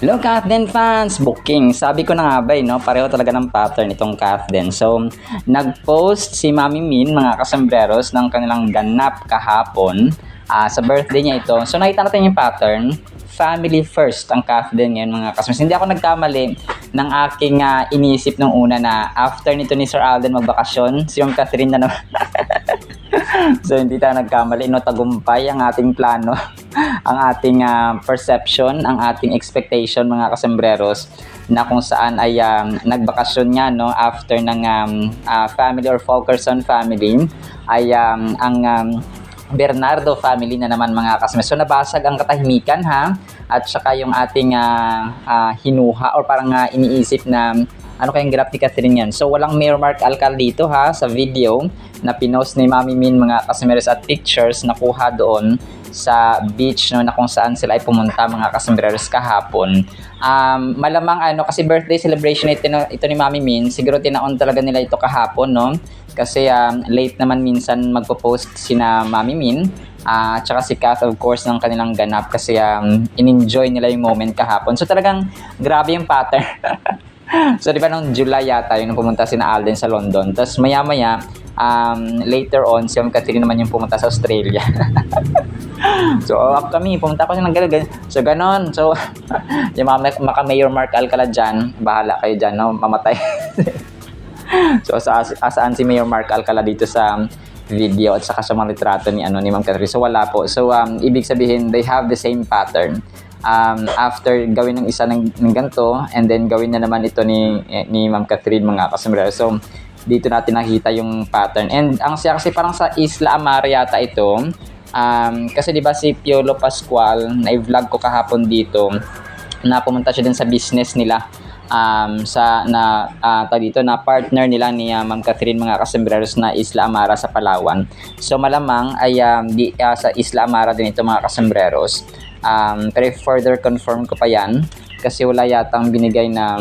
Hello Kathden fans! Booking! Sabi ko na nga ba, no? Pareho talaga ng pattern itong Kathden. So, nag-post si Mami Min, mga kasambreros, ng kanilang ganap kahapon sa birthday niya ito. So, nakita natin yung pattern. Family first ang Kathden ngayon, mga kasambreros. Hindi ako nagkamali ng aking iniisip nung una na after nito ni Sir Alden magbakasyon, si Ma'am Catherine na naman. So, hindi tayo nagkamali. No, tagumpay ang ating plano, ang ating perception, ang ating expectation, mga kasembreros, na kung saan ay nagbakasyon nga, no, after ng family or Fulkerson family, ay ang Bernardo family na naman, mga kasembreros. So, nabasag ang katahimikan, ha? At saka yung ating hinuha or parang iniisip na ano kayang graph ni Catherine yan. So, walang Mayor Mark Alcal dito, ha, sa video na pinost ni Mami Min, mga kasembreros, at pictures na kuha doon sa beach, no, na kung saan sila ay pumunta, mga kasembreros, kahapon. Malamang kasi birthday celebration ito ni Mami Min, siguro tinaon talaga nila ito kahapon, no? Kasi late naman minsan magpo-post sina Mami Min, at saka si Kath, of course, ng kanilang ganap kasi in-enjoy nila yung moment kahapon. So talagang grabe yung pattern. So, di ba nung July yata yung pumunta si na Alden sa London. Tapos maya-maya, later on, si Ma'am Catherine naman yung pumunta sa Australia. So, kami, pumunta ko siya ng gano'n. So, ganon. So, yung mga Mayor Mark Alcala dyan, bahala kayo dyan, no? Mamatay. So, asaan si Mayor Mark Alcala dito sa video at saka sa mga litrato ni Ma'am Catherine. So, wala po. So, ibig sabihin, they have the same pattern. After gawin ng isa ng ganito, and then gawin na naman ito ni Ma'am Catherine, mga kasembreros. So, dito natin nakita yung pattern. And ang siya kasi parang sa Isla Amara yata ito. Kasi di ba si Piolo Pascual, na-vlog ko kahapon dito, na pumunta siya din sa business nila. Na partner nila ni Ma'am Catherine, mga kasembreros, na Isla Amara sa Palawan. So, malamang ay sa Isla Amara din ito, mga kasembreros. Pero further confirm ko pa yan kasi wala yatang binigay na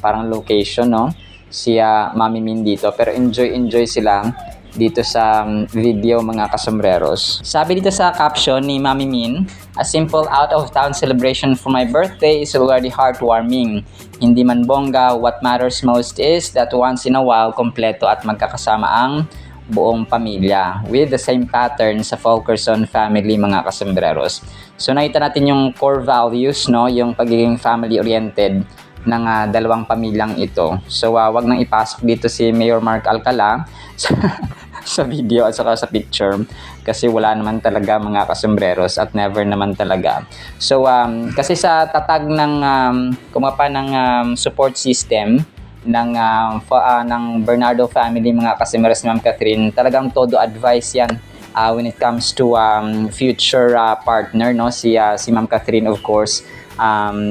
parang location, no, si Mami Min dito, pero enjoy sila dito sa video, mga kasembreros. Sabi dito sa caption ni Mami Min, "A simple out-of-town celebration for my birthday is already heartwarming. Hindi man bongga, what matters most is that once in a while, kompleto at magkakasama ang buong pamilya with the same pattern sa Fulkerson family, mga kasembreros." So, nakita natin yung core values, no, yung pagiging family-oriented ng dalawang pamilyang ito. So, wag nang ipasok dito si Mayor Mark Alcala sa video at saka sa picture kasi wala naman talaga, mga kasembreros, at never naman talaga. So, kasi sa tatag ng support system ng Bernardo family, mga kasembreros, ni Ma'am Catherine, talagang todo advice yan when it comes to future partner, no, si Ma'am Catherine, of course,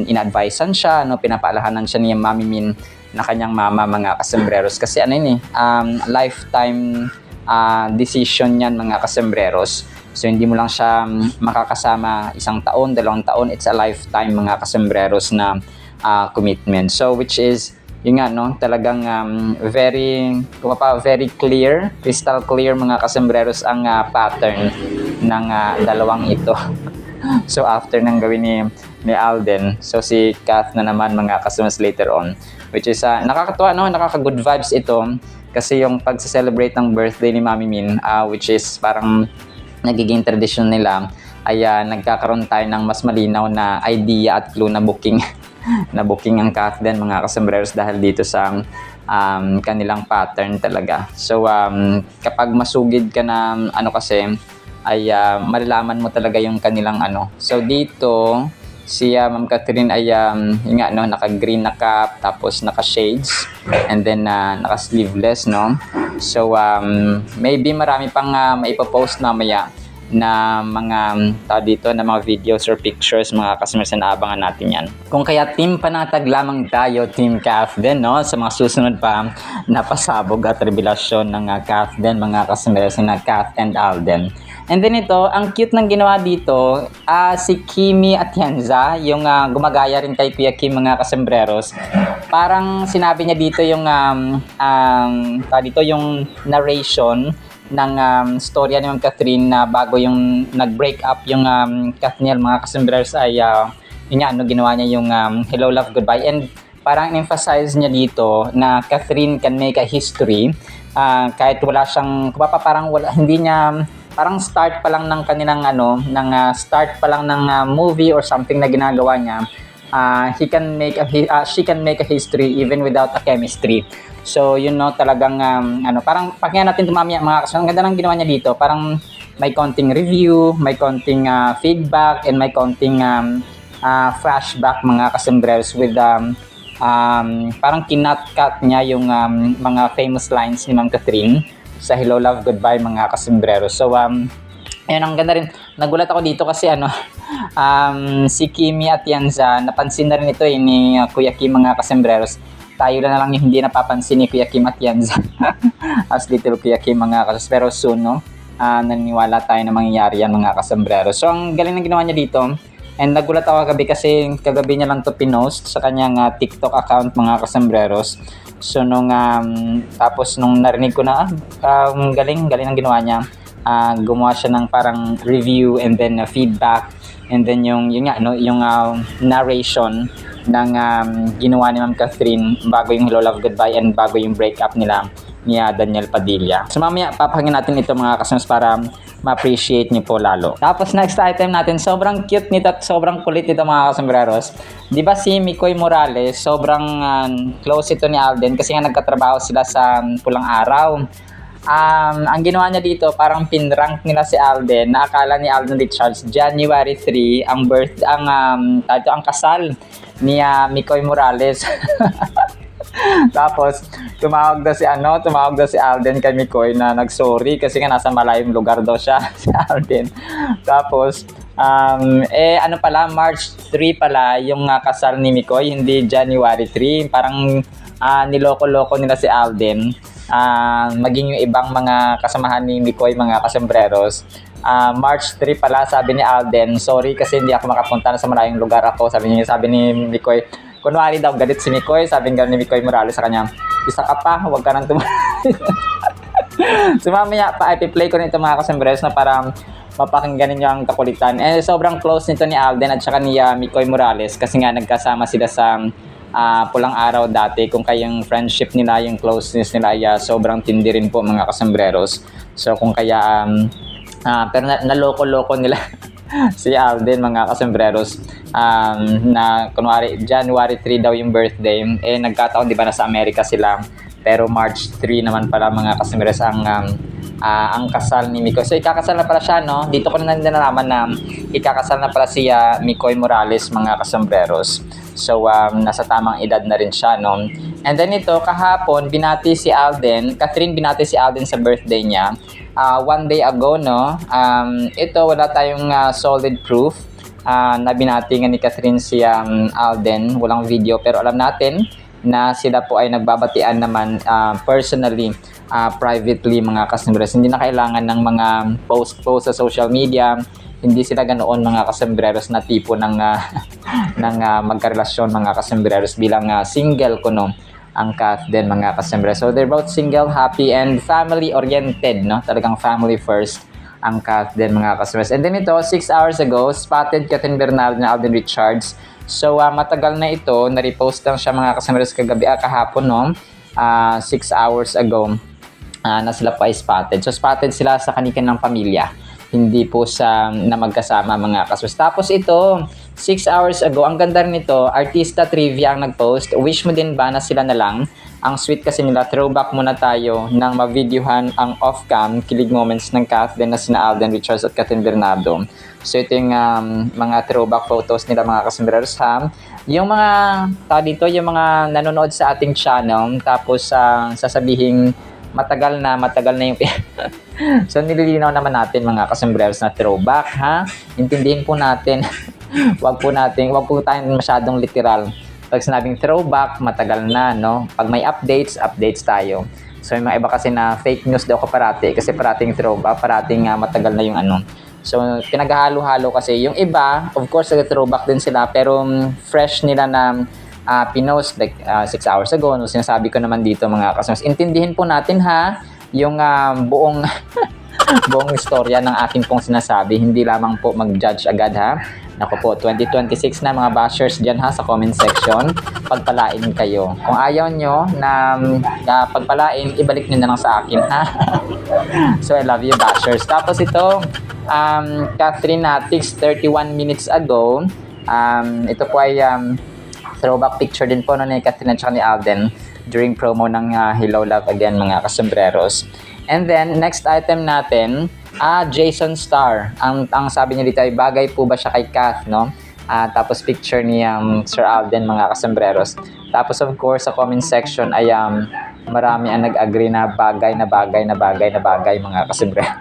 in-advisean siya, no, pinapaalahanan siya ni Mami Min na kanyang mama, mga kasembreros, kasi lifetime decision yan, mga kasembreros. So, hindi mo lang siya makakasama isang taon, 2 taon, it's a lifetime, mga kasembreros, na commitment. So, which is yun nga, no, talagang very clear, crystal clear, mga kasembreros, ang pattern ng dalawang ito. So, after nang gawin ni Alden, so si Kath na naman, mga kasembreros, later on, which is nakakatuwa, no, nakaka-good vibes ito kasi yung pag-celebrate ng birthday ni Mami Min, which is parang nagiging tradition nila, ay nagkakaroon tayo ng mas malinaw na idea at clue na booking ang Kathden, mga kasembreros, dahil dito sa kanilang pattern talaga. So, kapag masugid ka na kasi, ay malalaman mo talaga yung kanilang So, dito, si Ma'am Catherine ay naka-green na cap, tapos naka-shades, and then naka-sleeveless, no? So, maybe marami pang maipopost mamaya na mga videos or pictures, mga kasembreros, na naabangan natin yan. Kung kaya team panatag lamang tayo, Team Kathden, no, sa mga susunod pa na pasabog at revelasyon ng Kathden, mga kasembreros, na Kath and Alden. And then ito, ang cute ng ginawa dito, si Kimi Atienza, yung gumagaya rin kay Kuya Kim, mga kasembreros. Parang sinabi niya dito yung yung narration ng storya ni Ma'am Catherine na bago yung nag-break up yung Kathniel, mga kasembreros, ay yun nga, no, ginawa niya yung Hello, Love, Goodbye. And parang emphasize niya dito na Catherine can make a history kahit wala siyang, parang wala, hindi niya, parang start pa lang ng kanilang start pa lang ng movie or something na ginagawa niya, she can make a history even without a chemistry. So yun, no, talagang parang pakinggan natin tumamaya mga kasama. Ang ganda ng ginawa niya dito, parang may konting review, may konting feedback, and may konting flashback mga kasembreros with parang kinat-cut niya yung mga famous lines ni Ma'am Catherine sa Hello, Love, Goodbye mga kasembreros. So ayun, ang ganda rin. Nagulat ako dito kasi si Kimi Atienza, napansin na rin ito ni Kuya Kim mga kasembreros. Tayo na lang yung hindi napapansin ni Kuya Kim Atienza as little Kuya Kim mga kasembreros. Pero soon, no, naniniwala tayo na mangyayari yan mga kasembreros. So ang galing na ginawa niya dito. And nagulat ako kagabi kasi kagabi niya lang to pinost sa kanyang TikTok account mga kasembreros. So tapos nung narinig ko na galing ang ginawa niya, gumawa siya ng parang review and then feedback and then yung narration ng ginawa ni Ma'am Catherine bago yung Hello, Love, Goodbye and bago yung breakup nila ni Daniel Padilla. So mamaya papakinggan natin ito mga kasembreros para ma-appreciate niyo po lalo. Tapos next item natin, sobrang cute nito at sobrang kulit nito mga kasembreros. Di ba si Mikoy Morales, sobrang close ito ni Alden kasi nga nagkatrabaho sila sa Pulang Araw. Ang ginawa niya dito, parang pinrank nila si Alden na akala ni Alden Richards January 3 ang kasal ni Mikoy Morales. Tapos tumawag daw si Alden kay Mikoy na nagsorry kasi nga nasa malayong lugar daw siya si Alden. Tapos pala, March 3 pala yung kasal ni Mikoy, hindi January 3. Parang niloko-loko nila si Alden. Maging yung ibang mga kasamahan ni Mikoy mga kasembreros. March 3 pala, sabi ni Alden, sorry kasi hindi ako makapunta na sa malayong lugar ako. Sabi ni Mikoy, kunwari daw galit si Mikoy, sabi nga ni Mikoy Morales sa kanya, isa ka pa, huwag ka nang So mamaya pa ipi-play ko nito mga kasembreros na para mapakinggan ninyo ang kakulitan. Sobrang close nito ni Alden at saka ni Mikoy Morales kasi nga nagkasama sila sa Pulang Araw dati. Kung kayang friendship nila, yung closeness nila sobrang tindi rin po mga kasembreros. So kung kaya pero naloko-loko nila si Alden mga kasembreros, na kunwari January 3 daw yung birthday, nagkataon di ba nasa Amerika sila, pero March 3 naman pala mga kasembreros ang kasal ni Mikoy. So ikakasal na pala siya, no? Dito ko na nalaman na ikakasal na pala si Mikoy Morales mga kasembreros. So nasa tamang edad na rin siya, no? And then ito kahapon Catherine binati si Alden sa birthday niya. One day ago, no? Ito wala tayong solid proof na binati nga ni Catherine si Alden. Walang video pero alam natin na sila po ay nagbabatian naman personally, privately mga kasembreros. Hindi na kailangan ng mga post sa social media. Hindi sila ganoon mga kasembreros na tipo ng magkarelasyon mga kasembreros bilang single kuno ang Kath din mga kasembreros. So they're both single, happy and family oriented, no? Talagang family first ang Kath din mga kasembreros. And then ito 6 hours ago spotted Catherine Bernal na Alden Richards. So matagal na ito, na-repost lang siya mga kasembreros kahapon, no? 6 hours ago na sila pa ay spotted. So spotted sila sa kanikan ng pamilya, hindi po sa na magkasama mga kasembreros. Tapos ito 6 hours ago, ang ganda rin nito, artista trivia ang nagpost. Wish mo din ba na sila na lang? Ang sweet kasi nila. Throwback muna tayo nang ma-videohan ang off-cam kilig moments ng Kath din na sina Alden Richards at Catherine Bernardo. So ito yung mga throwback photos nila mga kasembreros ha. Yung mga yung mga nanonood sa ating channel, tapos sasabihin matagal na yung so nililinaw naman natin mga kasembreros na throwback ha. Intindihin po natin. Wag po tayong masyadong literal. Pag sinabing throwback, matagal na, no? Pag may updates tayo. So yung mga iba kasi na fake news daw ko parati kasi parating throwback, parating matagal na yung So pinaghalo-halo kasi yung iba, of course throwback din sila pero fresh nila na pinost like 6 hours ago. No, sinasabi ko naman dito mga kasembreros, intindihin po natin ha yung buong istorya ng akin pong sinasabi. Hindi lamang po mag-judge agad ha. Naku po, 2026 na mga bashers dyan ha sa comment section. Pagpalain kayo. Kung ayaw nyo na pagpalain, ibalik nyo na lang sa akin ha. So I love you bashers. Tapos ito, Catherine Natix 31 minutes ago. Ito po ay throwback picture din po no, ni Catherine at ni Alden during promo ng Hello Love Again mga kasombreros. And then, next item natin, Jason Starr. Ang sabi niya dito ay bagay po ba siya kay Kath, no? Tapos picture ni Sir Alden mga kasombreros. Tapos of course, sa comment section ay marami ang nag-agree na bagay mga kasombreros.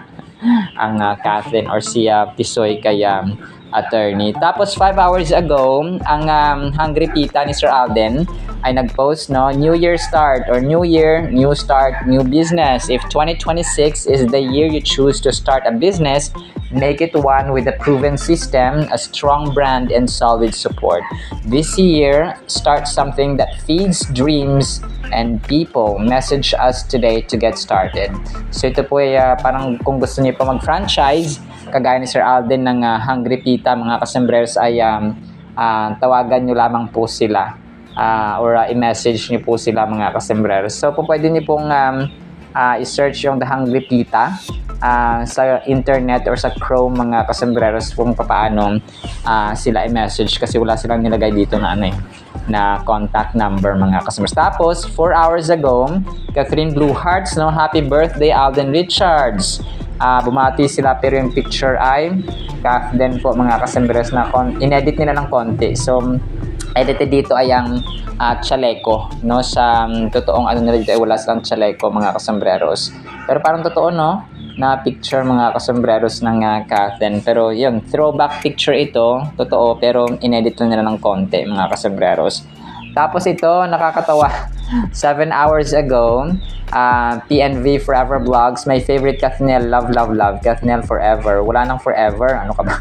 Ang Kathleen or si Tisoy kay attorney. Tapos 5 hours ago, ang Hungry Pita ni Sir Alden ay nag-post, no, New Year start or New Year, new start, new business. If 2026 is the year you choose to start a business, make it one with a proven system, a strong brand, and solid support. This year, start something that feeds dreams and people. Message us today to get started. So ito po ay parang kung gusto niyo pa mag-franchise, kagaya ni Sir Alden ng Hungry Pita, mga kasombreros ay tawagan nyo lamang po sila or i-message nyo po sila mga kasombreros. So po pwede nyo pong i-search yung The Hungry Pita sa internet or sa Chrome mga kasombreros kung paano sila i-message kasi wala silang nilagay dito na na contact number mga kasombreros. Tapos 4 hours ago, Catherine Blue Hearts, no, happy birthday Alden Richards. Bumati sila pero yung picture ay Kath din po mga kasombreros na inedit nila ng konti. So edited dito ay ang chaleco, no, sa totoong nila dito ay wala silang chaleco mga kasombreros. Pero parang totoo, no, na picture mga kasombreros ng Catherine. Pero yun, throwback picture ito, totoo, pero inedit lang nila ng konti mga kasombreros. Tapos ito, nakakatawa. 7 hours ago, PNV Forever Vlogs, my favorite Kathnel, love, Kathnel forever. Wala nang forever, ano ka ba?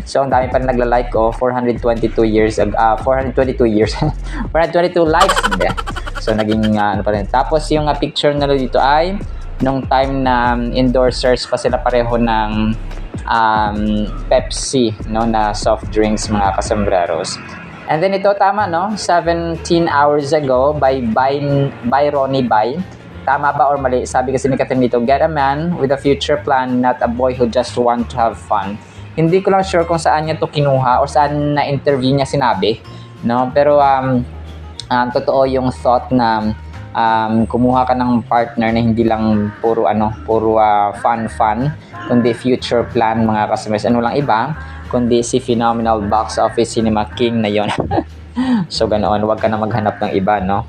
So, ang dami pa rin nagla-like ko, 422 years, 422 likes, hindi. So, naging ano pa rin. Tapos, yung picture na dito ay, nung time na endorsers pa sila pareho ng Pepsi, no, na soft drinks mga kasombreros. And then ito, tama, no? 17 hours ago by Ronnie Bay. Tama ba or mali? Sabi kasi ni Catherine dito, get a man with a future plan, not a boy who just want to have fun. Hindi ko lang sure kung saan niya to kinuha o saan na-interview niya sinabi, no? Pero totoo yung thought na kumuha ka ng partner na hindi lang puro fun, kundi future plan mga customers. Ano lang iba, kundi si Phenomenal Box Office Cinema King na yon. So ganoon, wag ka na maghanap ng iba, no?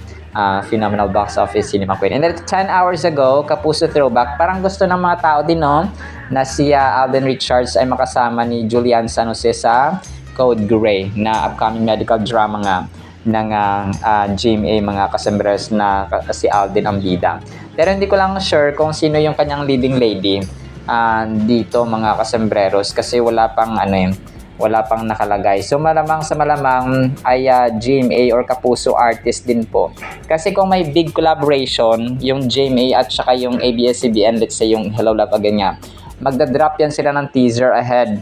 Phenomenal Box Office Cinema Queen. And then 10 hours ago, Kapuso Throwback, parang gusto ng mga tao din, no, na si Alden Richards ay makasama ni Julian San Jose sa Code Gray na upcoming medical drama nga ng GMA mga kasombreros na si Alden ang bida. Pero hindi ko lang sure kung sino yung kanyang leading lady dito mga kasombreros kasi wala pang nakalagay. So malamang sa malamang ay GMA or Kapuso artist din po. Kasi kung may big collaboration, yung GMA at saka yung ABS-CBN, let's say yung Hello Love Again nga, magdadrop yan sila ng teaser ahead.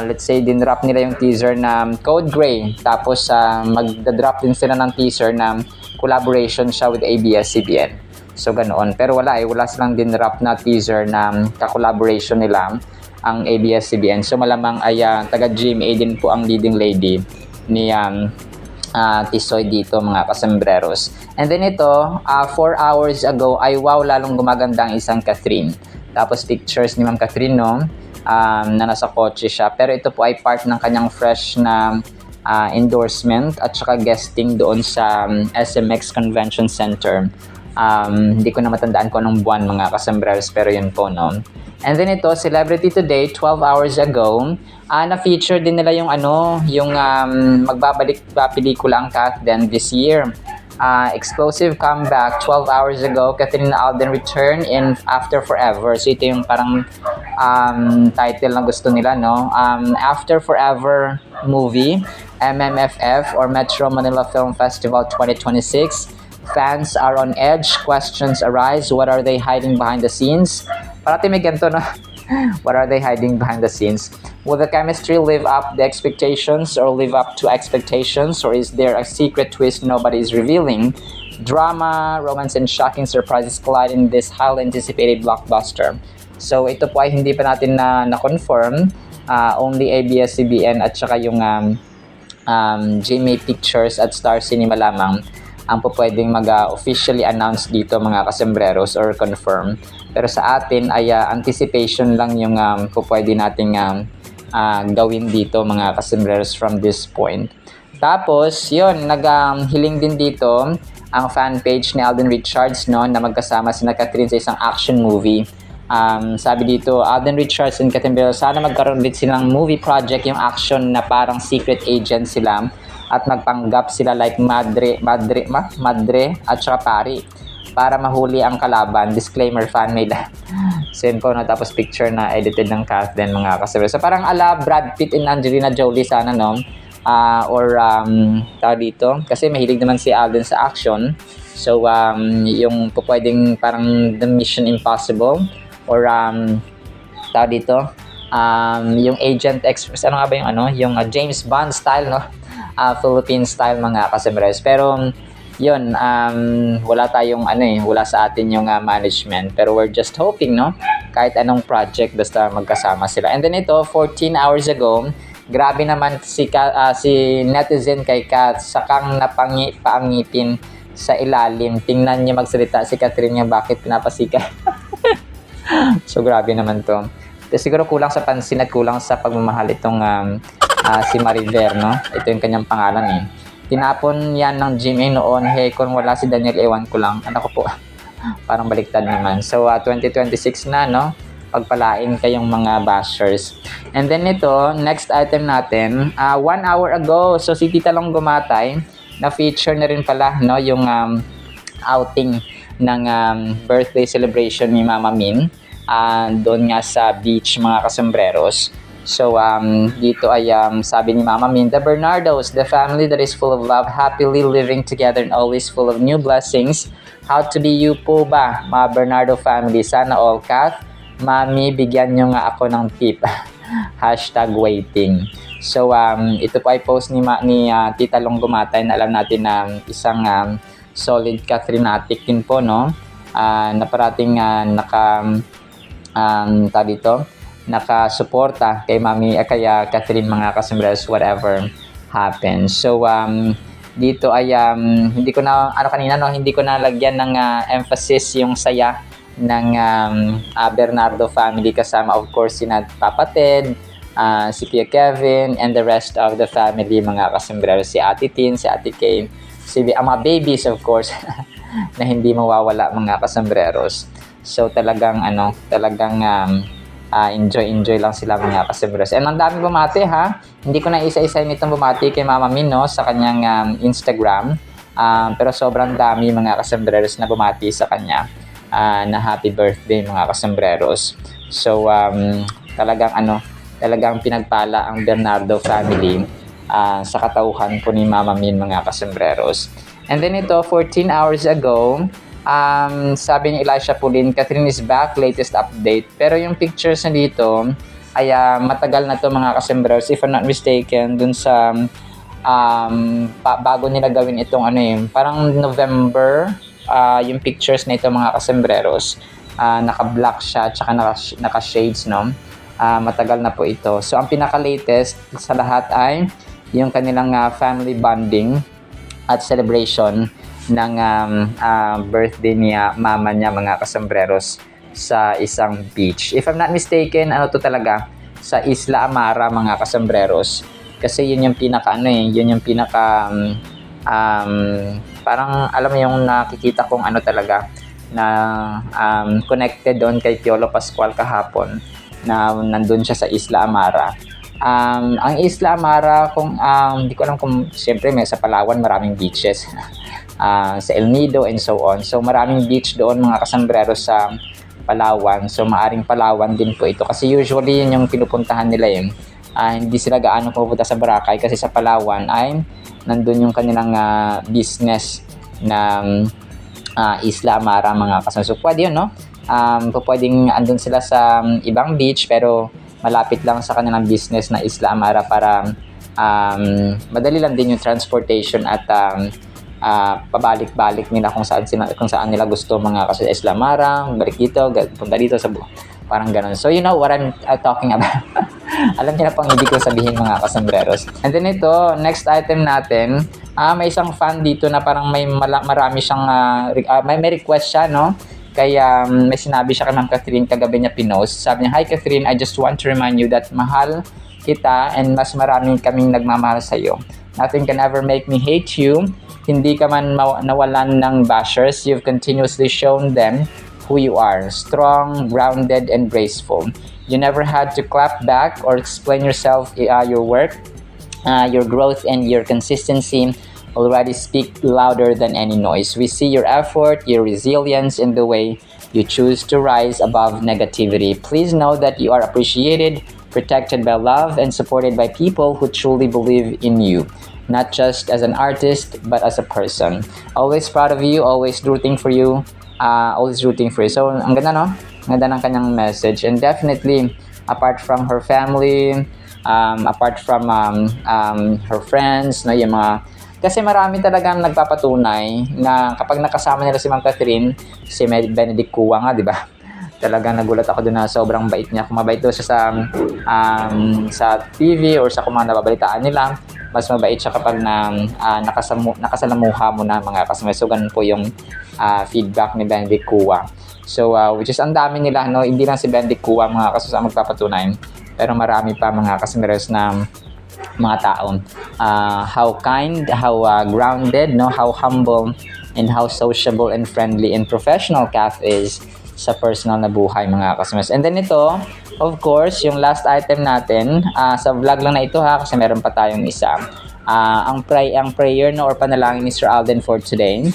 Let's say dinrop nila yung teaser na Code Gray, tapos magdadrop din sila ng teaser na collaboration siya with ABS-CBN. So ganoon. Pero wala silang dinrop na teaser na ka-collaboration nila ang ABS-CBN. So malamang ay taga GMA din po ang leading lady ni Tisoy dito mga kasombreros. And then ito, 4 hours ago ay wow, lalong gumaganda ang isang Catherine. Tapos pictures ni Ma'am Catherine, no, na nasa kotse siya. Pero ito po ay part ng kanyang fresh na endorsement at saka guesting doon sa SMX Convention Center. Hindi ko na matandaan kung anong buwan mga kasombreros, pero yun po, no. And then ito, Celebrity Today, 12 hours ago, na-feature din nila yung magbabalik pelikula ang Catherine this year. Explosive comeback, 12 hours ago, Catherine Alden return in After Forever. So ito yung parang title na gusto nila, no? After Forever movie, MMFF or Metro Manila Film Festival 2026. Fans are on edge, questions arise, what are they hiding behind the scenes? Parati may ganito, no? What are they hiding behind the scenes? Will the chemistry live up the expectations or live up to expectations, or is there a secret twist nobody is revealing? Drama, romance, and shocking surprises collide in this highly anticipated blockbuster. So ito po ay hindi pa natin na-confirm. Only ABS-CBN at saka yung GMA Pictures at Star Cinema lamang ang po pwedeng mag-officially announce dito mga kasembreros or confirm. Pero sa atin ay anticipation lang yung po pwede nating gawin dito mga kasembreros from this point. Tapos, yun, naghiling din dito ang fan page ni Alden Richards, no, na magkasama sina Catherine sa isang action movie. Sabi dito, Alden Richards and Catherine Bigelow, sana magkaroon din silang movie project, yung action na parang secret agent sila at magpanggap sila like madre at saka pari para mahuli ang kalaban. Disclaimer, fan-made. Send ko na, tapos picture na edited ng cast din mga kasabay. So parang ala Brad Pitt and Angelina Jolie sana, no? Tawag dito, kasi mahilig naman si Alden sa action. So yung pwedeng parang The Mission Impossible or tawag dito, yung Agent Express, ano nga ba yung James Bond style, no? Philippine style mga kasembres. Pero yun, wala tayong wala sa atin yung management, pero we're just hoping, no, kahit anong project basta magkasama sila. And then ito, 14 hours ago, grabe naman si netizen kay Kat, sakang paangitin sa ilalim. Tingnan niya magsalita si Catherine niya, bakit pinapasikat. So grabe naman to. Siguro kulang sa pansin at kulang sa pagmamahal itong si Mariver, no? Ito yung kanyang pangalan eh. Tinapon yan ng GMA noon. Hey, kung wala si Daniel, ewan ko lang. Ano ko po? Parang baliktad naman. So 2026 na, no? Pagpalain kayong mga bashers. And then ito, next item natin, 1 hour ago, so si Tita Long Gumatay, na-feature na rin pala, no, yung outing ng birthday celebration ni Mama Min. Doon nga sa beach mga kasembreros. So dito ay sabi ni Mama Min, the Bernardos, the family that is full of love, happily living together and always full of new blessings. How to be you po ba, mga Bernardo family? Sana all, Kath, Mami, bigyan nyo nga ako ng tip. #waiting. So ito po ay post ni Tita Long Gumatay na alam natin na isang solid Catherinatic din po, no? Na parating nakasuporta kay Mami, kaya Catherine mga kasembres, whatever happens. So dito ay hindi ko na hindi ko na lagyan ng emphasis yung saya ng Bernardo family, kasama of course sina Papa Ted, si Kuya Kevin, and the rest of the family mga kasembreros, si Ate Tin, si Ate Kay, ang mga babies of course na hindi mawawala mga kasembreros. So talagang enjoy lang sila mga kasembreros. And ang dami bumati ha. Hindi ko na isa-isa nitong bumati kay Mama Min, no, sa kanyang Instagram. Pero sobrang dami mga kasembreros na bumati sa kanya na happy birthday mga kasembreros. So talagang pinagpala ang Bernardo family sa katauhan po ni Mama Min mga kasembreros. And then ito, 14 hours ago, sabi ni Elisha Pulin, Catherine is back, latest update. Pero yung pictures na dito ay matagal na to mga kasembreros, if I'm not mistaken, dun sa bago nila gawin itong parang November, yung pictures na ito mga kasembreros, naka-black siya at saka naka-shades, no? Matagal na po ito. So ang pinaka-latest sa lahat ay yung kanilang family bonding at celebration ng birthday niya, mama niya mga kasembreros, sa isang beach. If I'm not mistaken, to talaga, sa Isla Amara mga kasembreros. Kasi yun yung pinaka yun yung pinaka parang alam mo yung nakikita kong talaga na connected doon kay Piolo Pascual kahapon, na nandun siya sa Isla Amara. Ang Isla Amara, kung hindi ko alam kung, siyempre may sa Palawan maraming beaches. Sa El Nido and so on. So maraming beach doon mga kasembreros sa Palawan. So maaring Palawan din po ito. Kasi usually yun yung pinupuntahan nila hindi sila gaano pupunta sa Boracay kasi sa Palawan ay nandun yung kanilang business na Isla Amara mga kasembreros. So pwede yun, no? pwedeng andun sila sa ibang beach pero malapit lang sa kanilang business na Isla Amara para madali lang din yung transportation at pabalik-balik nila kung saan nila gusto mga kasi Isla Amara, balik dito, punta dito sa parang ganun. So you know what I'm talking about. Alam niyo na pang hindi ko sabihin mga kasambreros. And then ito, next item natin, may isang fan dito na parang marami siyang may request siya, no? Kaya may sinabi siya kay Ma'am Catherine kagabi niya pinost. Sabi niya, "Hi Catherine, I just want to remind you that mahal kita and mas marami kaming nagmamahal sa iyo. Nothing can ever make me hate you. Hindi ka man nawalan ng bashers. You've continuously shown them who you are, strong, grounded, and graceful. You never had to clap back or explain yourself, your work, your growth, and your consistency already speak louder than any noise. We see your effort, your resilience, in the way you choose to rise above negativity. Please know that you are appreciated, protected by love, and supported by people who truly believe in you. Not just as an artist, but as a person. Always proud of you, always rooting for you, So, ang ganda, no? Ang ganda ng kanyang message. And definitely, apart from her family, apart from her friends, no, yung mga... Kasi marami talagang nagpapatunay na kapag nakasama nila si Ma'am Catherine, si Benedict Kua nga, di ba? Talagang nagulat ako doon na sobrang bait niya. Kung mabait doon siya sa TV or sa kung mga nababalitaan nila, mas mabait siya kapag nakasalamuha mo na mga kasama. So, ganun po yung feedback ni Benedict Kua. So, which is ang dami nila, no? Hindi lang si Benedict Kua mga kasama magpapatunay, pero marami pa mga kasamares na mga tao. How kind, how grounded, no? How humble, and how sociable and friendly and professional Kath is sa personal na buhay mga kasamares. And then ito, of course, yung last item natin, sa vlog lang na ito ha, kasi meron pa tayong isa. Ang prayer no, or panalangin ni Sir Alden for today.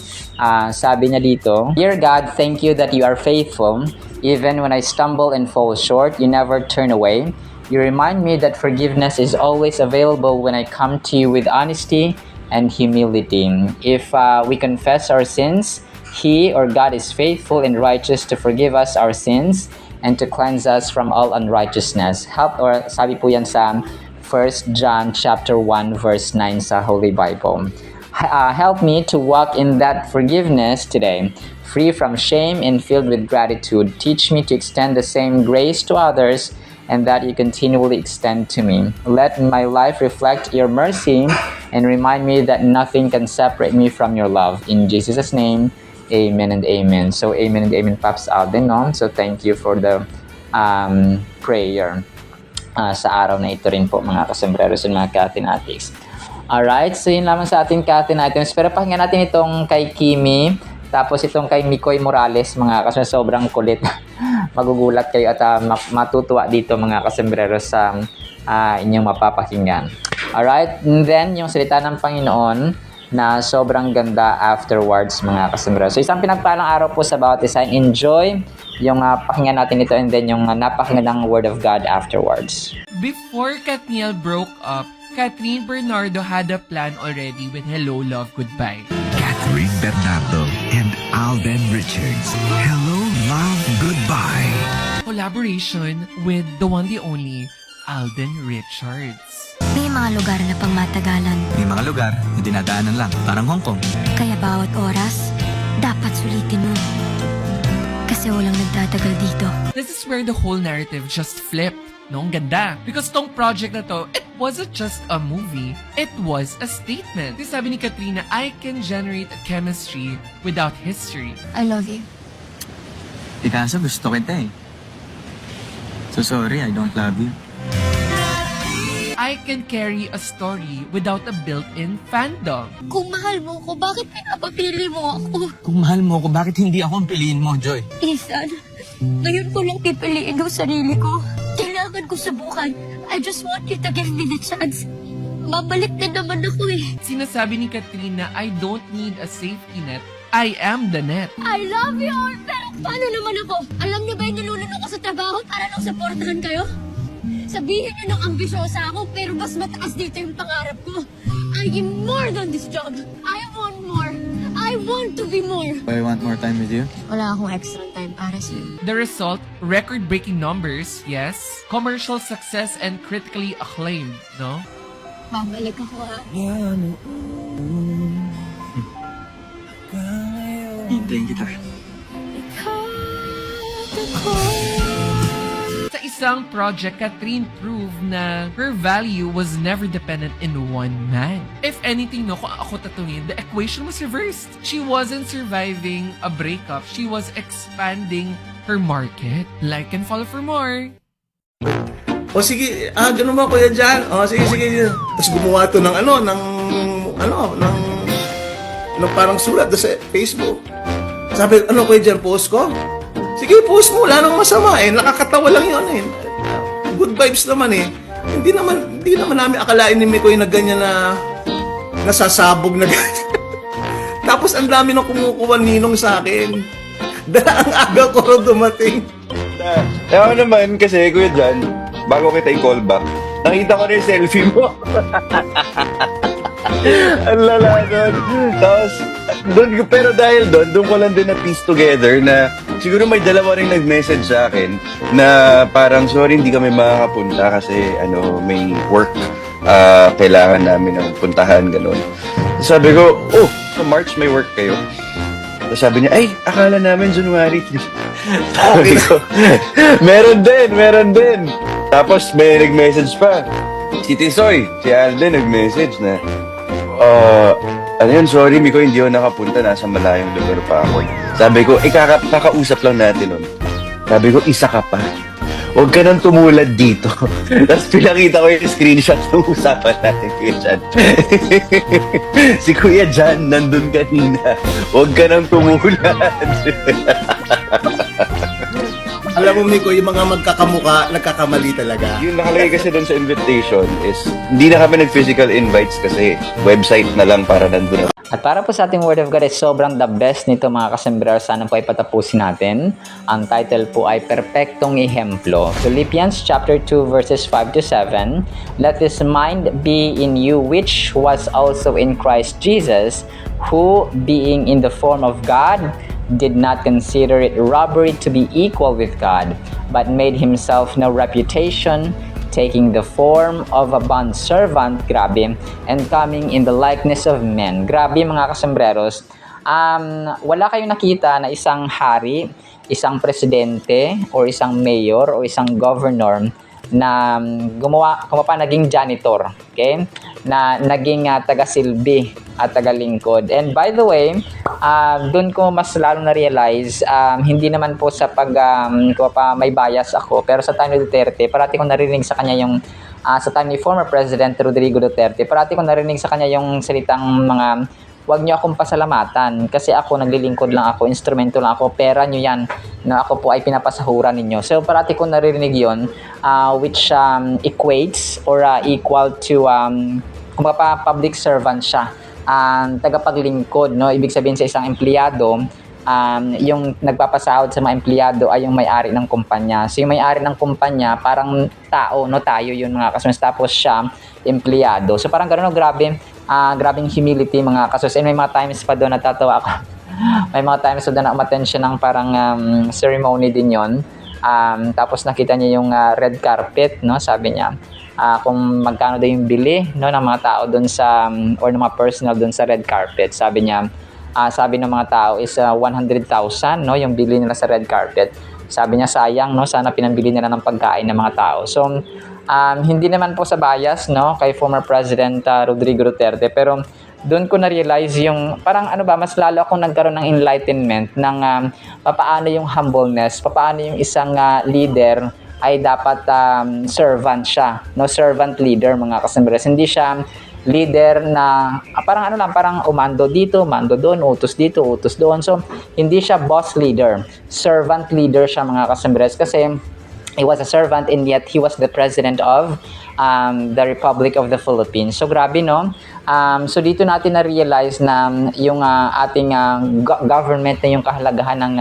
Sabi niya dito, "Dear God, thank you that you are faithful. Even when I stumble and fall short, you never turn away. You remind me that forgiveness is always available when I come to you with honesty and humility. If we confess our sins, He or God is faithful and righteous to forgive us our sins and to cleanse us from all unrighteousness." Sabi po yan sa 1 John chapter 1 verse 9 sa Holy Bible. Help me to walk in that forgiveness today, free from shame and filled with gratitude. Teach me to extend the same grace to others and that you continually extend to me. Let my life reflect your mercy and remind me that nothing can separate me from your love. In Jesus' name, amen and amen. So, amen and amen, Pops Alden, no? So, thank you for the prayer sa araw na ito rin po, mga kasambreros and mga Kathinatics. Alright, so yun lamang sa ating Kathinations. Pero pakinggan natin itong kay Kimi, tapos itong kay Mikoy Morales, mga kasambreros, sobrang kulit. Magugulat kayo at matutuwa dito, mga kasambreros, sa inyong mapapakinggan. Alright, and then yung salita ng Panginoon na sobrang ganda afterwards, mga kasambreros. So isang pinagpalang araw po sa bawat isa. Enjoy yung pakinggan natin ito and then yung napakinggan ng Word of God afterwards. Before Katniel broke up, Catherine Bernardo had a plan already with Hello, Love, Goodbye. Catherine Bernardo and Alden Richards. Hello, Love, Goodbye. Collaboration with the one, the only, Alden Richards. May mga lugar na pang matagalan. May mga lugar na dinadaanan lang, parang Hong Kong. Kaya bawat oras, dapat sulitin mo. Kasi walang nagtatagal dito. This is where the whole narrative just flipped. No, ang ganda. Because tong project na to, it wasn't just a movie. It was a statement. Kasi sabi ni Katrina, I can generate a chemistry without history. I love you. Ikaso gusto kita eh. So sorry, I don't love you. I can carry a story without a built-in fandom. Kung mahal mo ko, bakit pinapapili mo ako? Kung mahal mo ako, bakit hindi ako ang piliin mo, Joy? Ethan, ngayon ko lang pipiliin ang sarili ko. Kailangan ko subukan. I just want you to give me the chance. Babalik na naman ako eh. Sinasabi ni Katrina, I don't need a safety net. I am the net. I love you, pero paano naman ako? Alam niyo ba yung nilulunod ko sa trabaho para lang supportahan kayo? Sabihin niyo nang ambisyosa ako, pero mas mataas dito yung pangarap ko. I am more than this job. I want more. I want to be more. I want more time with you. Wala akong extra time para sa'yo. The result, record-breaking numbers, yes. Commercial success and critically acclaimed, no? Babalik ako ha. Hintayin kita. Sa isang project, Catherine proved na her value was never dependent in one man. If anything, no, kung ako tatanungin, the equation was reversed. She wasn't surviving a breakup. She was expanding her market. Like and follow for more. O sige, ganun ba Kuya Jan? O sige, sige. Tapos gumawa to ng ng parang sulat doon sa Facebook. Sabi, Kuya Jan, post ko? Sige, post mo. Wala nang masama eh. Nakakatawa lang yun eh. Good vibes naman eh. Hindi naman namin akalain ni Mikoy na ganyan na nasasabog na ganyan. Tapos ang dami nang kumukuha ninong sa akin. Dahil ang aga ko rin dumating. Ewan naman kasi, Kuya Jan, bago kita i-call back, nakita ko na yung selfie mo. Ang lala nun. Tapos, pero dahil doon ko lang din na piece together na siguro may dalawa rin nag-message sa akin na parang sorry hindi kami makakapunta kasi may work kailangan namin ng puntahan, gano'n. Sabi ko, sa March may work kayo. Tapos sabi niya, ay, akala namin January 3. Sabi ko, meron din. Tapos may nag-message pa. Si Tisoy, si Alden nag-message na, sorry Miko, hindi ako nakapunta, nasa malayong lugar pa ako. Sabi ko, kakausap lang natin nun. Sabi ko, isa ka pa. Huwag ka nang tumulad dito. Tapos pinakita ko yung screenshot ng usapan natin, Kuya Jan. Si Kuya Jan, nandun kanina. Huwag ka nang tumulad. Alam mo, Miko, yung mga magkakamuka, nagkakamali talaga. Yung nakalagay kasi doon sa invitation is, hindi na kami nag-physical invites kasi website na lang para nandun. At para po sa ating Word of God ay sobrang the best nito mga kasembrero. Sana po ay patapusin natin. Ang title po ay Perpektong Ehemplo. Philippians chapter 2 verses 5 to 7. Let this mind be in you which was also in Christ Jesus, who being in the form of God, did not consider it robbery to be equal with God, but made himself no reputation, taking the form of a bondservant, grabe, and coming in the likeness of men. Grabe mga kasembreros, wala kayong nakita na isang hari, isang presidente, or isang mayor, or isang governor na kumapa naging janitor, okay? Na naging taga-silbi at taga-lingkod. And by the way, doon ko mas lalo na-realize, hindi naman po sa may bias ako, pero sa time ni Duterte, parati ko narinig sa kanya yung, sa time ni former President Rodrigo Duterte, parati ko narinig sa kanya yung salitang mga, wag niyo akong pasalamatan kasi ako naglilingkod lang ako, instrumento lang ako, pera niyo yan na ako po ay pinapasahuran ninyo. So parati ko naririnig yon, which equates or equal to public servant siya, tagapaglingkod, no? Ibig sabihin sa isang empleyado, yung nagpapasahod sa mga empleyado ay yung may-ari ng kumpanya. So yung may-ari ng kumpanya parang tao, no? Tayo yun mga kasunod, tapos siya empleyado. So parang gano'n, grabing humility mga kasus. And may mga times pa doon natatawa ako. May mga times doon na umattend siya ng parang ceremony din yon. Tapos nakita niya yung red carpet, no? Sabi niya, kung magkano daw yung bili, no, ng mga tao doon sa or ng mga personal doon sa red carpet. Sabi niya, sabi ng mga tao is 100,000, no, yung bili nila sa red carpet. Sabi niya, sayang, no, sana pinambili nila ng pagkain ng mga tao. So hindi naman po sa bias, no, kay former President Rodrigo Duterte, pero doon ko na-realize yung parang mas lalo akong nagkaroon ng enlightenment ng papaano yung humbleness, papaano yung isang leader ay dapat servant siya, no, servant leader mga kasembres. Hindi siya leader na parang umando dito, mando doon, utos dito, utos doon. So hindi siya boss leader, servant leader siya mga kasembres, kasi he was a servant and yet he was the president of the Republic of the Philippines. So grabe, no? So dito natin na-realize na yung ating government, na yung kahalagahan ng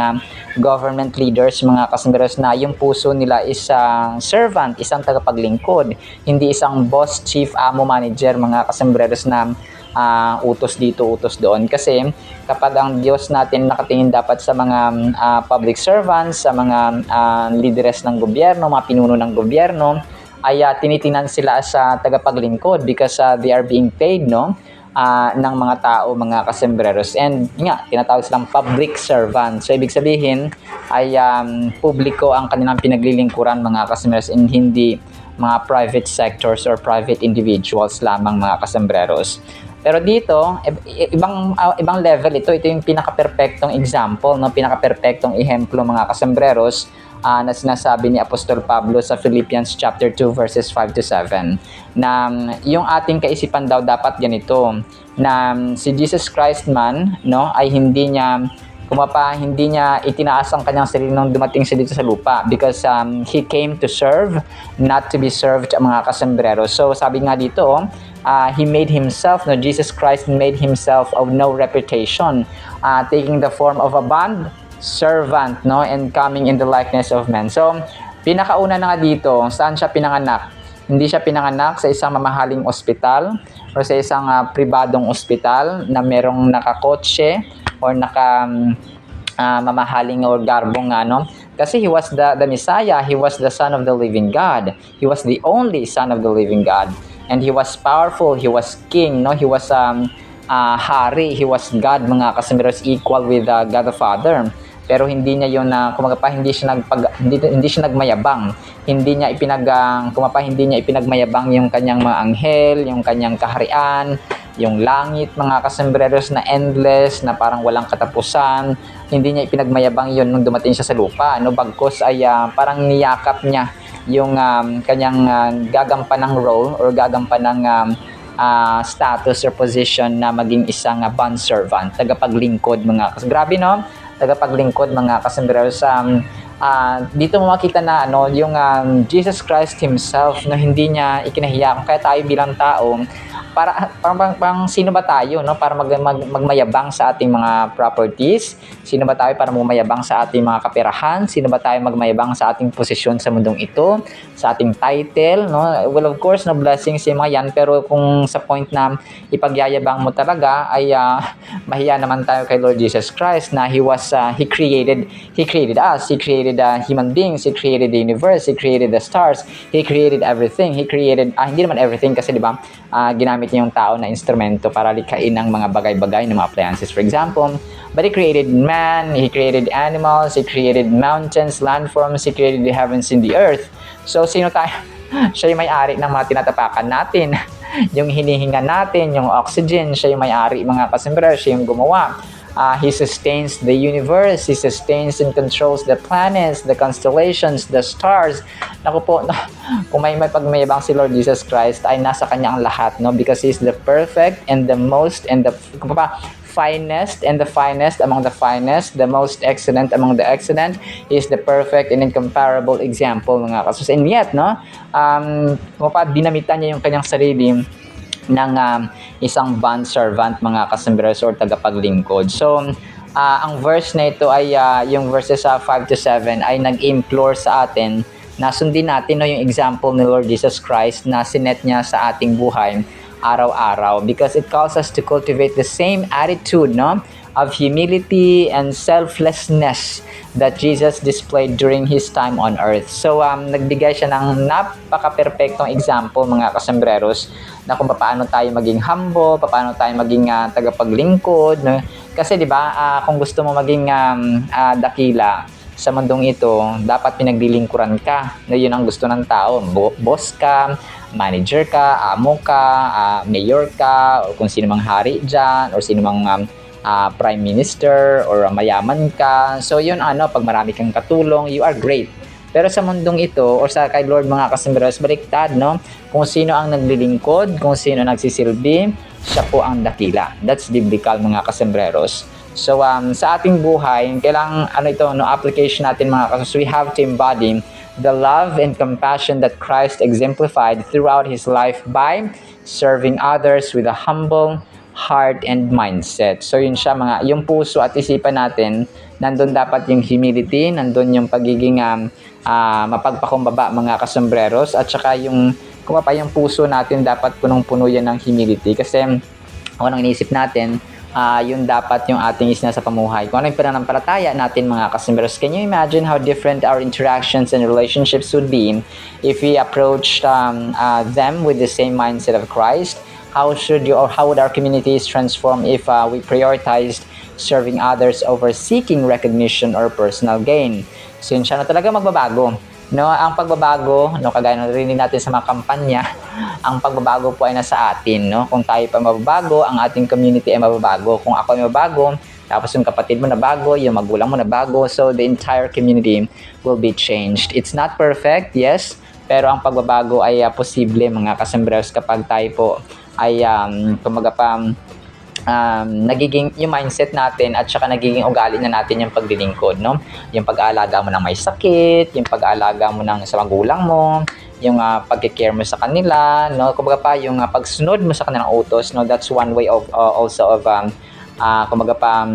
government leaders, mga kasanggaros, na yung puso nila is servant, isang tagapaglingkod, hindi isang boss, chief, amo, manager, mga kasanggaros na utos dito, utos doon. Kasi kapag ang Diyos natin nakatingin dapat sa mga public servants, sa mga leaders ng gobyerno, mga pinuno ng gobyerno, ay tinitingnan sila sa tagapaglingkod because they are being paid, no? Ng mga tao, mga kasembreros. And nga, tinatawag silang public servant. So, ibig sabihin ay publiko ang kanilang pinaglilingkuran, mga kasembreros, and hindi mga private sectors or private individuals lamang, mga kasembreros. Pero dito, ibang level ito. Ito yung pinaka-perfectong example, no? Pinaka-perfectong ehemplo, mga kasembreros, na sinasabi ni Apostol Pablo sa Philippians chapter 2 verses 5 to 7, na yung ating kaisipan daw dapat ganito, na si Jesus Christ man, no, ay hindi niya itinaas ang kanyang sarili nung dumating siya dito sa lupa, because he came to serve, not to be served, mga kasembreros. So sabi nga dito, he made himself, no, Jesus Christ made himself of no reputation, taking the form of a bond servant, no, and coming in the likeness of men. So, pinakauna na nga dito, saan siya pinanganak? Hindi siya pinanganak sa isang mamahaling ospital or sa isang pribadong ospital na merong nakakotse or mamahaling or garbong ano. Kasi he was the Messiah, he was the Son of the living God. He was the only Son of the living God. And he was powerful, he was king, no? He was hari, he was God, mga kasembreros, equal with God the Father. Pero hindi niya yun hindi siya nagmayabang. Hindi niya ipinagmayabang yung kanyang mga anghel, yung kanyang kaharian, yung langit, mga kasembreros, na endless, na parang walang katapusan. Hindi niya ipinagmayabang yun nung dumating siya sa lupa, no? Bagkus ay parang niyakap niya yung kanyang gagampanang role or gagampanang status or position na maging isang bondservant, tagapaglingkod, mga grabe, no? Tagapaglingkod, mga kasembreros. Dito mo makita na yung Jesus Christ himself, no, hindi niya ikinahiya. Kung kaya tayo bilang tao, parang sino ba tayo, no, para magmayabang sa ating mga properties? Sino ba tayo para magmayabang sa ating mga kaperahan? Sino ba tayo magmayabang sa ating posisyon sa mundong ito, sa ating title, no? Well, of course, no, blessings yung mga yan, pero kung sa point na ipagyayabang mo talaga ay mahiya naman tayo kay Lord Jesus Christ, na he created us, he created human beings, he created the universe, he created the stars, he created everything, he created hindi naman everything, kasi di ba ginamit niya yung tao na instrumento para likhain ng mga bagay-bagay, ng mga appliances, for example. But he created man, he created animals, he created mountains, landforms, he created the heavens and the earth. So sino tayo? Siya yung may-ari ng mga tinatapakan natin, yung hinihinga natin, yung oxygen, siya yung may-ari, mga kasembreros, siya yung gumawa. He sustains the universe, he sustains and controls the planets, the constellations, the stars. Naku po, kung may pagmayabang si Lord Jesus Christ, ay nasa kanya ang lahat, no? Because he's the perfect and the most and the finest and the finest among the finest, the most excellent among the excellent. He is the perfect and incomparable example, mga kasus. And yet, no, dinamitan niya yung kanyang sarili ng isang bondservant, mga kasembreros, or tagapaglingkod. So, ang verse na ito ay yung verses 5 to 7 ay nag-implore sa atin na sundin natin, no, yung example ni Lord Jesus Christ na sinet niya sa ating buhay araw-araw, because it calls us to cultivate the same attitude, no, of humility and selflessness that Jesus displayed during His time on earth. So, nagbigay siya ng napaka-perfectong example, mga kasembreros, na kung paano tayo maging humble, paano tayo maging tagapaglingkod, no? Kasi, di ba, kung gusto mo maging dakila sa mundong ito, dapat pinaglilingkuran ka. No, yun ang gusto ng tao. Boss ka, manager ka, amo ka, mayor ka, o kung sino mang hari dyan, or sino mang prime minister, or mayaman ka. So yun, pag marami kang katulong, you are great. Pero sa mundong ito, or sa kay Lord, mga kasembreros, baliktad, no? Kung sino ang naglilingkod, kung sino nagsisilbi, siya po ang dakila. That's biblical, mga kasembreros. So sa ating buhay, kailangan application natin, mga kasus, we have to embody the love and compassion that Christ exemplified throughout His life by serving others with a humble heart and mindset. So yun siya, yung puso at isipan natin, nandun dapat yung humility, nandun yung pagiging mapagpakumbaba, mga kasembreros, at saka yung puso natin dapat punong-puno yan ng humility, kasi kung anong iniisip natin, yun dapat yung ating isinasa pamuhay. Kung ano yung pananampalataya natin mga kasumberos. Can you imagine how different our interactions and relationships would be if we approached them with the same mindset of Christ? How would our communities transform if we prioritized serving others over seeking recognition or personal gain? So yun siya na talaga magbabago. No, ang pagbabago, no, kagaya ng narinig natin sa mga kampanya, ang pagbabago po ay nasa atin, no? Kung tayo pa mababago, ang ating community ay mababago. Kung ako ay mababago, tapos yung kapatid mo na bago, yung magulang mo na bago, so the entire community will be changed. It's not perfect, yes, pero ang pagbabago ay posible mga kasembreros kapag tayo po ay nagiging yung mindset natin at saka nagiging ugali na natin yung paglilingkod, no? Yung pag-aalaga mo ng may sakit, yung pag-aalaga mo ng sa magulang mo, yung pag-care mo sa kanila, no? Kumbaga pa yung pagsunod mo sa kanilang utos, no? That's one way of also of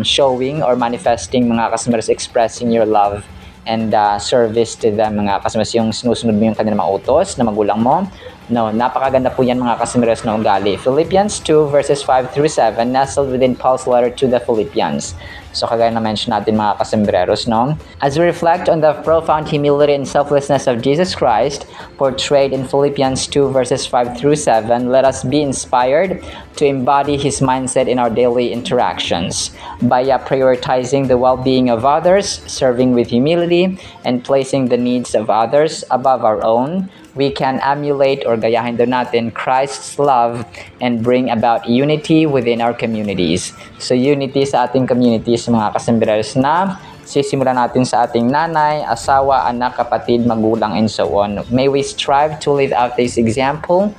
showing or manifesting mga customers, expressing your love and service to them mga customers, yung sinusunod mo yung kanilang mga utos na magulang mo. No, napakaganda po yan mga kasimires na ugali. Philippians 2 verses 5 through 7 nestled within Paul's letter to the Philippians. So kagaya na mention natin mga kasembreros, no? As we reflect on the profound humility and selflessness of Jesus Christ portrayed in Philippians 2 verses 5 through 7, let us be inspired to embody His mindset in our daily interactions by prioritizing the well-being of others, serving with humility, and placing the needs of others above our own. We can emulate or gayahin doon natin Christ's love and bring about unity within our communities. So unity sa ating communities mga kasembreros na sisimulan natin sa ating nanay, asawa, anak, kapatid, magulang, and so on. May we strive to live out this example,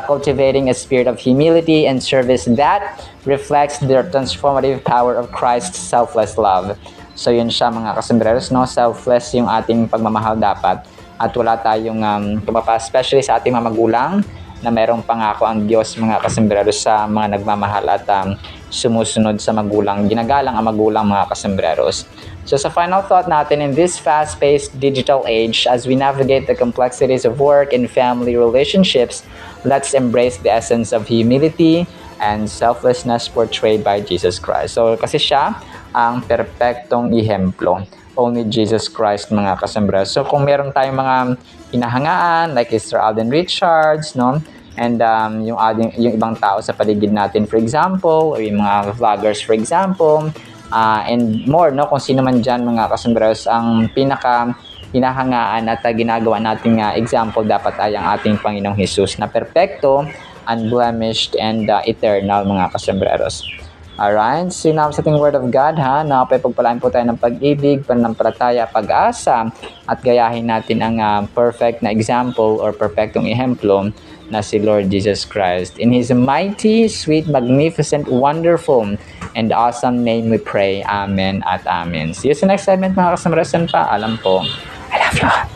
cultivating a spirit of humility and service that reflects the transformative power of Christ's selfless love. So yun siya mga kasembreros, no? Selfless yung ating pagmamahal dapat. At wala tayong especially sa ating mga magulang na merong pangako ang Diyos mga kasembreros sa mga nagmamahal at sumusunod sa magulang. Ginagalang ang magulang mga kasembreros. So sa final thought natin, in this fast-paced digital age, as we navigate the complexities of work and family relationships, let's embrace the essence of humility and selflessness portrayed by Jesus Christ. So kasi siya ang perpektong ihemplo. Only Jesus Christ mga kasembreros. So kung meron tayong mga hinahangaan like Sir Alden Richards, no? And yung ibang tao sa paligid natin, for example, or yung mga vloggers, for example, and more, no? Kung sino man dyan mga kasembreros, ang pinaka hinahangaan at ginagawa nating example dapat ay ang ating Panginoong Jesus na perpekto, unblemished, and eternal mga kasembreros. Alright, sinama sa ating Word of God ha, na pagpalain po tayo ng pag-ibig, pananampalataya, pag-asa, at gayahin natin ang perfect na example or perfectong ehemplo na si Lord Jesus Christ. In His mighty, sweet, magnificent, wonderful, and awesome name we pray. Amen at amen. See you sa next segment mga kasamaras. Pa, alam po, I love you.